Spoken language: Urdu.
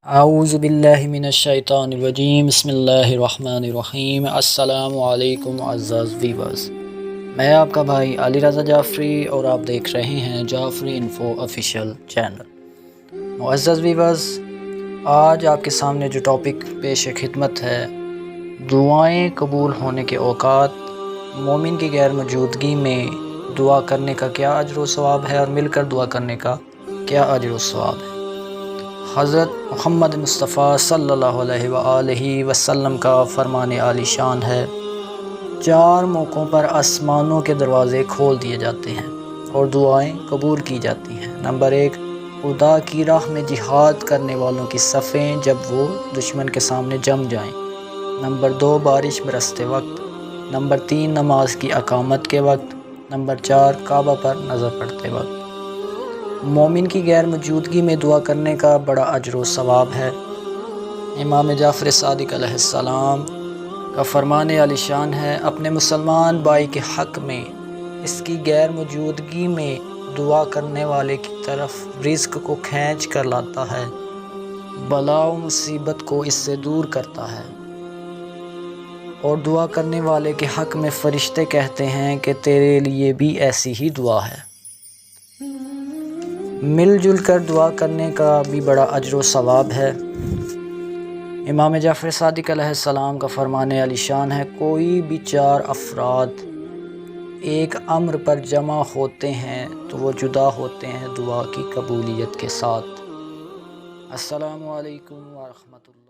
اعوذ باللہ من الشیطان الرجیم، بسم اللہ الرحمن الرحیم۔ السلام علیکم معزز ویورز، میں آپ کا بھائی علی رضا جعفری اور آپ دیکھ رہے ہیں جعفری انفو آفیشیل چینل۔ معزز ویورز، آج آپ کے سامنے جو ٹاپک پیش خدمت ہے، دعائیں قبول ہونے کے اوقات، مومن کی غیر موجودگی میں دعا کرنے کا کیا اجر و ثواب ہے اور مل کر دعا کرنے کا کیا اجر و ثواب ہے۔ حضرت محمد مصطفیٰ صلی اللہ علیہ وآلہ وسلم کا فرمان عالی شان ہے، 4 موقعوں پر آسمانوں کے دروازے کھول دیے جاتے ہیں اور دعائیں قبول کی جاتی ہیں۔ نمبر 1، خدا کی راہ میں جہاد کرنے والوں کی صفیں جب وہ دشمن کے سامنے جم جائیں۔ نمبر 2، بارش برستے وقت۔ نمبر 3، نماز کی اقامت کے وقت۔ نمبر 4، کعبہ پر نظر پڑتے وقت۔ مومن کی غیر موجودگی میں دعا کرنے کا بڑا اجر و ثواب ہے۔ امام جعفر صادق علیہ السلام کا فرمان عالی شان ہے، اپنے مسلمان بھائی کے حق میں اس کی غیر موجودگی میں دعا کرنے والے کی طرف رزق کو کھینچ کر لاتا ہے، بلا و مصیبت کو اس سے دور کرتا ہے، اور دعا کرنے والے کے حق میں فرشتے کہتے ہیں کہ تیرے لیے بھی ایسی ہی دعا ہے۔ مل جل کر دعا کرنے کا بھی بڑا اجر و ثواب ہے۔ امام جعفر صادق علیہ السلام کا فرمان عالی شان ہے، کوئی بھی 4 افراد ایک امر پر جمع ہوتے ہیں تو وہ جدا ہوتے ہیں دعا کی قبولیت کے ساتھ۔ السلام علیکم ورحمۃ اللہ۔